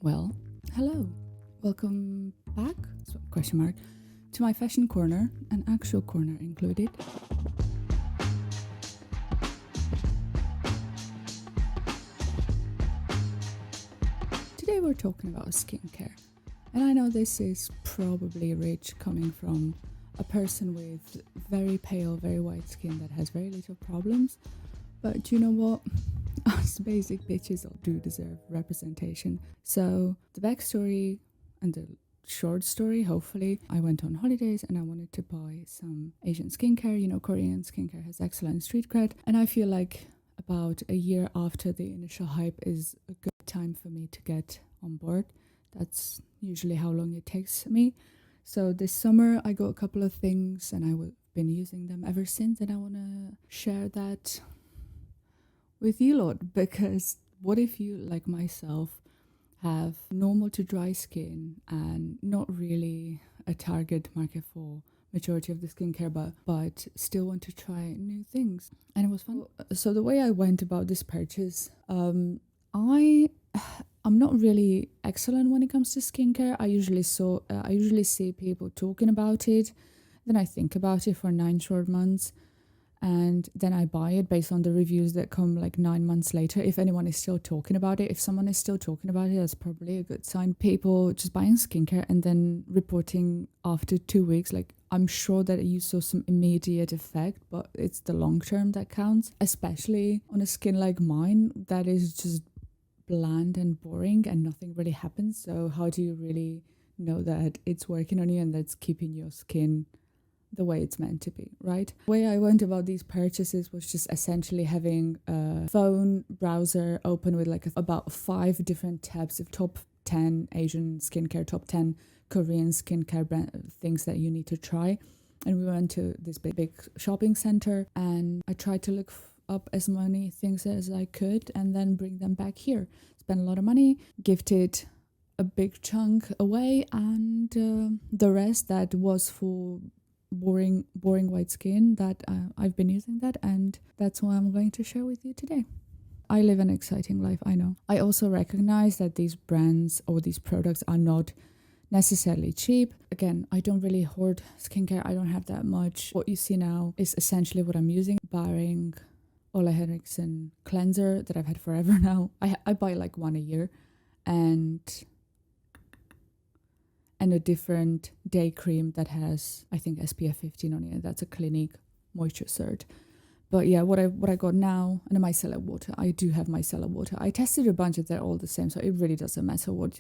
Well, hello. Welcome back, question mark, to my fashion corner, an actual corner included. Today we're talking about skincare. And I know this is probably rich coming from a person with very pale, very white skin that has very little problems. But you know what? Us basic bitches do deserve representation. So the backstory and the short story, hopefully, I went on holidays and I wanted to buy some Asian skincare. You know, Korean skincare has excellent street cred. And I feel like about a year after the initial hype is a good time for me to get on board. That's usually how long it takes me. So this summer I got a couple of things and I've been using them ever since, and I want to share that with you lot, because what if you, like myself, have normal to dry skin and not really a target market for majority of the skincare, but still want to try new things. And it was fun. So the way I went about this purchase, I'm not really excellent when it comes to skincare. I usually see people talking about it, then I think about it for 9 short months, and then I buy it based on the reviews that come like 9 months later. If anyone is still talking about it, if someone is still talking about it, that's probably a good sign. People just buying skincare and then reporting after 2 weeks, like, I'm sure that you saw some immediate effect, but it's the long term that counts, especially on a skin like mine that is just bland and boring and nothing really happens. So how do you really know that it's working on you and that's keeping your skin the way it's meant to be, right? The way I went about these purchases was just essentially having a phone browser open with like about 5 different tabs of top 10 Asian skincare, top 10 Korean skincare things that you need to try. And we went to this big shopping center and I tried to look up as many things as I could and then bring them back here. Spent a lot of money, gifted a big chunk away, and the rest that was for boring white skin, that I've been using that, and that's what I'm going to share with you today. I live an exciting life, I know. I also recognize that these brands or these products are not necessarily cheap. Again, I don't really hoard skincare. I don't have that much. What you see now is essentially what I'm using, barring Ole Henriksen cleanser that I've had forever now. I buy like one a year, and a different day cream that has, I think, SPF 15 on it. That's a Clinique moisture cert. But yeah, what I got now, and my micellar water. I do have my micellar water. I tested a bunch of, they're all the same, so it really doesn't matter what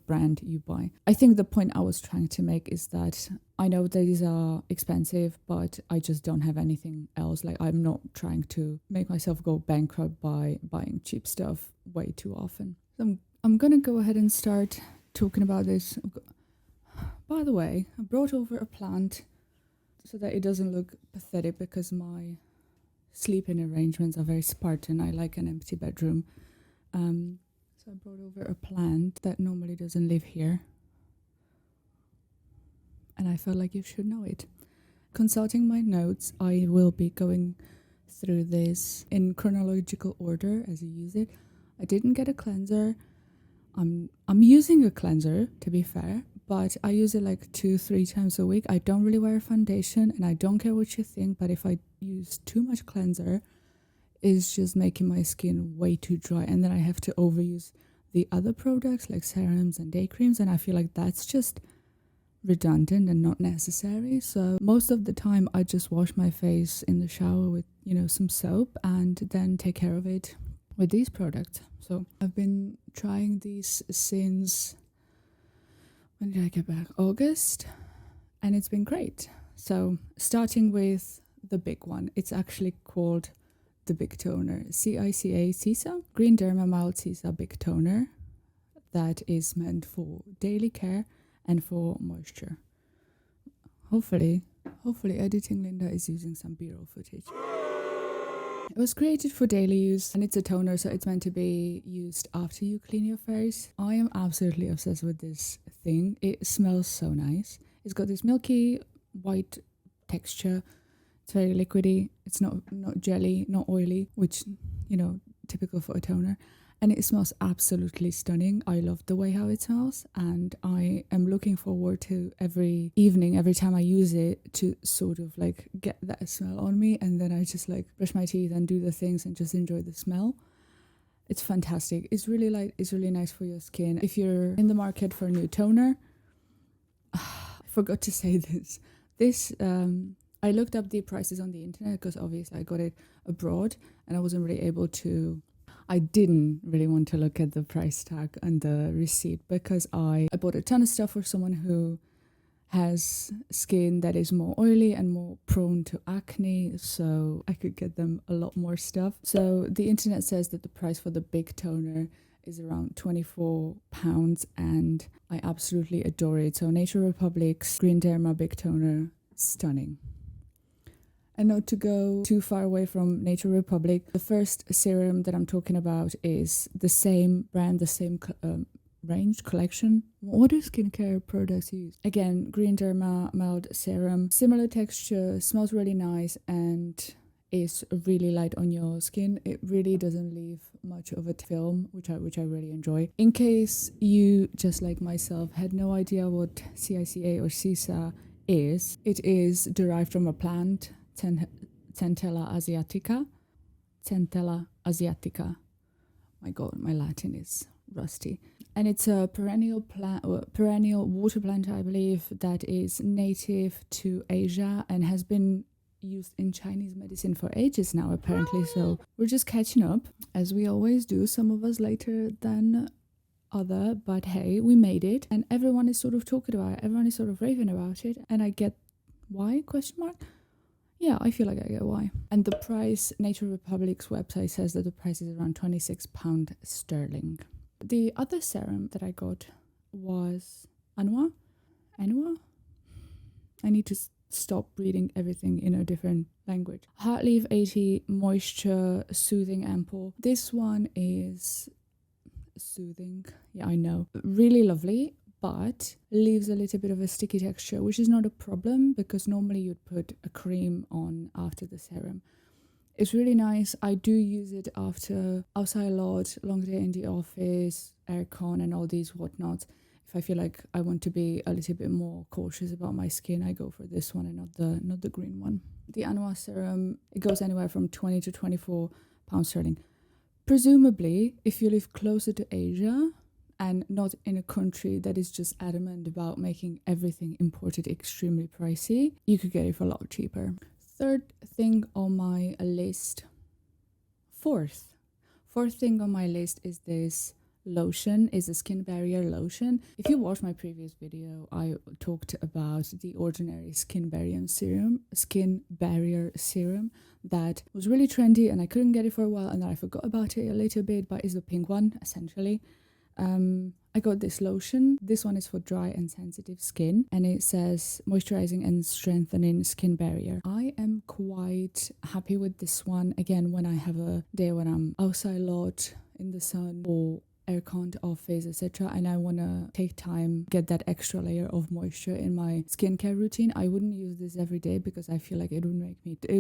brand you buy. I think the point I was trying to make is that I know these are expensive, but I just don't have anything else. Like, I'm not trying to make myself go bankrupt by buying cheap stuff way too often. So I'm gonna go ahead and start talking about this. By the way, I brought over a plant so that it doesn't look pathetic, because my sleeping arrangements are very Spartan. I like an empty bedroom. So I brought over a plant that normally doesn't live here, and I felt like you should know it. Consulting my notes, I will be going through this in chronological order as you use it. I didn't get a cleanser. I'm using a cleanser, to be fair, but I use it like 2-3 times a week. I don't really wear a foundation, and I don't care what you think, but if I use too much cleanser, it's just making my skin way too dry, and then I have to overuse the other products like serums and day creams, and I feel like that's just redundant and not necessary. So most of the time I just wash my face in the shower with, some soap, and then take care of it with these products. So I've been trying these since, when did I get back? August, and it's been great. So starting with the big one, it's actually called the Big Toner, CICA Green Derma Mild Cica Big Toner, that is meant for daily care and for moisture. Hopefully editing Linda is using some B-roll footage. It was created for daily use, and it's a toner, so it's meant to be used after you clean your face. I am absolutely obsessed with this thing. It smells so nice. It's got this milky white texture. It's very liquidy. It's not jelly, not oily, which, typical for a toner. and it smells absolutely stunning. I love the way how it smells, and I am looking forward to every evening, every time I use it, to sort of like get that smell on me, and then I just like brush my teeth and do the things and just enjoy the smell. It's fantastic. It's really light. It's really nice for your skin. If you're in the market for a new toner, I forgot to say this. I looked up the prices on the internet because obviously I got it abroad and I wasn't really able to. I didn't really want to look at the price tag and the receipt because I bought a ton of stuff for someone who has skin that is more oily and more prone to acne, so I could get them a lot more stuff. So the internet says that the price for the big toner is around £24, and I absolutely adore it. So Nature Republic's Green Derma Big Toner, stunning. And not to go too far away from Nature Republic, the first serum that I'm talking about is the same brand, the same range, collection. What do skincare products use? Again, Green Derma Mild Serum, similar texture, smells really nice, and is really light on your skin. It really doesn't leave much of a film, which I really enjoy. In case you, just like myself, had no idea what CICA or CISA is, it is derived from a plant, Centella asiatica. Centella asiatica. My God, my Latin is rusty. And it's a perennial plant, perennial water plant, I believe, that is native to Asia and has been used in Chinese medicine for ages now, apparently. So we're just catching up, as we always do, some of us later than other, but hey, we made it, and everyone is sort of talking about it, everyone is sort of raving about it, and I get why, question mark. Yeah, I feel like I get why. And the price, Nature Republic's website says that the price is around £26 sterling. The other serum that I got was Anua. I need to stop reading everything in a different language. Heart Leaf 80 Moisture Soothing Ampoule. This one is soothing. Yeah, I know. Really lovely, but leaves a little bit of a sticky texture, which is not a problem because normally you'd put a cream on after the serum. It's really nice. I do use it after outside a lot, long day in the office, aircon and all these whatnots. If I feel like I want to be a little bit more cautious about my skin, I go for this one and not the green one. The Anua serum, it goes anywhere from 20 to 24 pounds sterling. Presumably, if you live closer to Asia and not in a country that is just adamant about making everything imported extremely pricey, you could get it for a lot cheaper. Third thing on my list, fourth thing on my list is this lotion, is a skin barrier lotion. If you watched my previous video, I talked about the Ordinary skin barrier serum that was really trendy and I couldn't get it for a while, and then I forgot about it a little bit, but it's the pink one essentially. I got this lotion. This one is for dry and sensitive skin, and it says moisturizing and strengthening skin barrier. I am quite happy with this one. Again, when I have a day when I'm outside a lot in the sun or aircon office, etc., and I want to take time, get that extra layer of moisture in my skincare routine, I wouldn't use this every day because I feel like it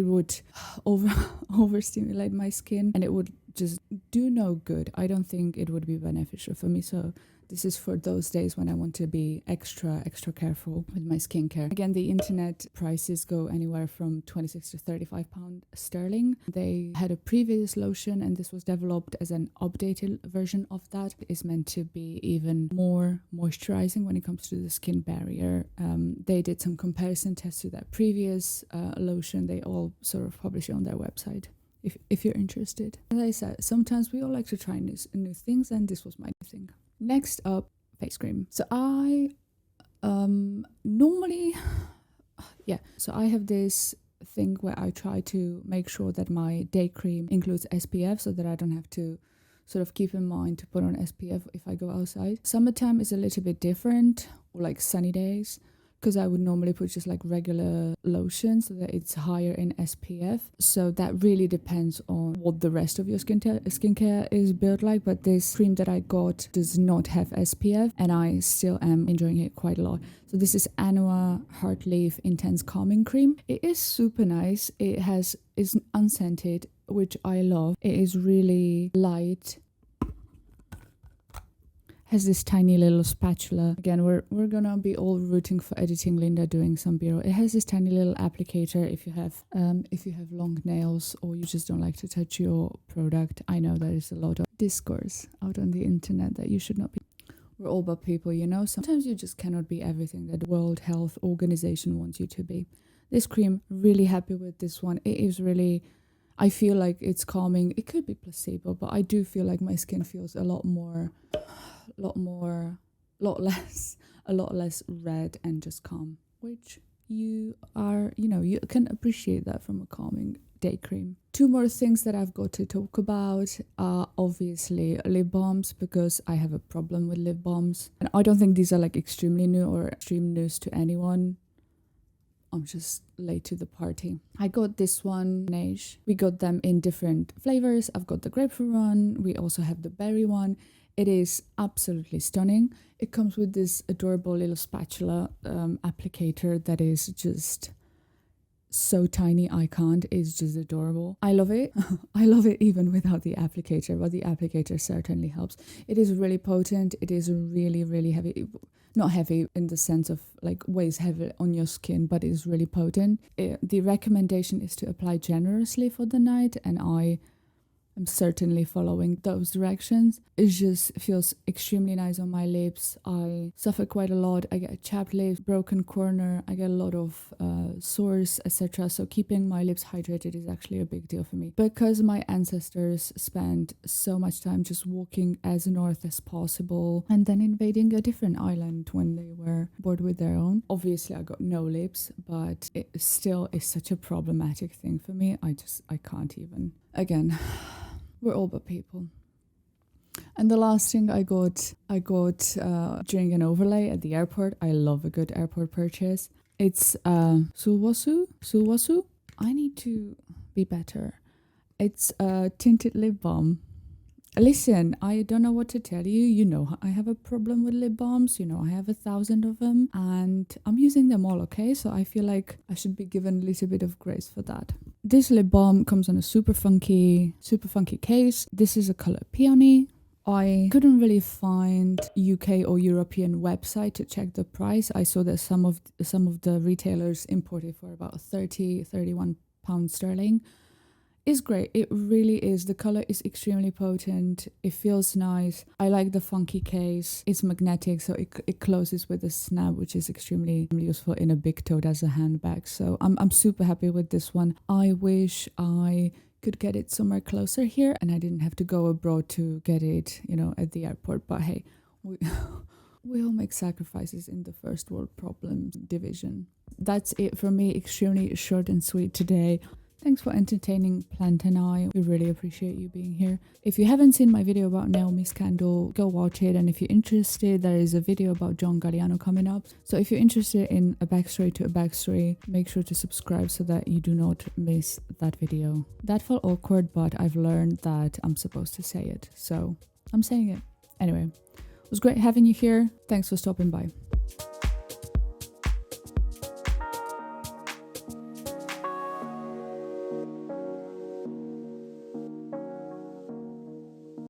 would overstimulate my skin and it would just do no good. I don't think it would be beneficial for me. So this is for those days when I want to be extra careful with my skincare. Again, the internet prices go anywhere from 26 to 35 pounds sterling. They had a previous lotion and this was developed as an updated version of that. It is meant to be even more moisturizing when it comes to the skin barrier. They did some comparison tests to that previous lotion. They all sort of publish it on their website if you're interested. As I said, sometimes we all like to try new things, and this was my new thing. Next up, face cream. So I normally, so I have this thing where I try to make sure that my day cream includes SPF so that I don't have to sort of keep in mind to put on SPF if I go outside. Summertime is a little bit different, or like sunny days, because I would normally put just like regular lotion so that it's higher in SPF. So that really depends on what the rest of your skincare is built like. But this cream that I got does not have SPF and I still am enjoying it quite a lot. So this is Anua Heart Leaf Intense Calming Cream. It is super nice. Is unscented, which I love. It is really light. Has this tiny little spatula. Again, we're gonna be all rooting for editing Linda doing some B-roll. It has this tiny little applicator if you have long nails or you just don't like to touch your product. I know there is a lot of discourse out on the internet that you should not be. We're all but people, you know. Sometimes you just cannot be everything that the World Health Organization wants you to be. This cream, really happy with this one. It is really, I feel like it's calming. It could be placebo, but I do feel like my skin feels a lot less red and just calm, which you can appreciate that from a calming day cream. Two more things that I've got to talk about are obviously lip balms, because I have a problem with lip balms. And I don't think these are like extremely new or extreme news to anyone. I'm just late to the party. I got this one, Neige. We got them in different flavors. I've got the grapefruit one. We also have the berry one. It is absolutely stunning. It comes with this adorable little spatula applicator that is just so tiny. I can't. It's just adorable. I love it. I love it even without the applicator, but the applicator certainly helps. It is really potent. It is really, really heavy. Not heavy in the sense of like weighs heavy on your skin, but it is really potent. The recommendation is to apply generously for the night, and I'm certainly following those directions. It just feels extremely nice on my lips. I suffer quite a lot. I get chapped lips, broken corner. I get a lot of sores, etc. So keeping my lips hydrated is actually a big deal for me. Because my ancestors spent so much time just walking as north as possible and then invading a different island when they were bored with their own. Obviously, I got no lips, but it still is such a problematic thing for me. I can't even. Again, we're all but people. And the last thing I got during an overlay at the airport. I love a good airport purchase. It's Sulwhasoo. I need to be better. It's a tinted lip balm. Listen, I don't know what to tell you. You know, I have a problem with lip balms. You know, I have 1,000 of them and I'm using them all, okay? So I feel like I should be given a little bit of grace for that. This lip balm comes on a super funky case. This is a color Peony. I couldn't really find UK or European website to check the price. I saw that some of the retailers imported for about 31 pounds sterling. It's great. It really is. The color is extremely potent. It feels nice. I like the funky case. It's magnetic, so it closes with a snap, which is extremely useful in a big tote as a handbag. So I'm super happy with this one. I wish I could get it somewhere closer here and I didn't have to go abroad to get it, at the airport. But hey, we all make sacrifices in the first world problems division. That's it for me. Extremely short and sweet today. Thanks for entertaining Plant and I. We really appreciate you being here. If you haven't seen my video about Naomi Scandal, go watch it. And if you're interested, there is a video about John Galliano coming up. So if you're interested in a backstory to a backstory, make sure to subscribe so that you do not miss that video. That felt awkward, but I've learned that I'm supposed to say it. So I'm saying it. Anyway, it was great having you here. Thanks for stopping by.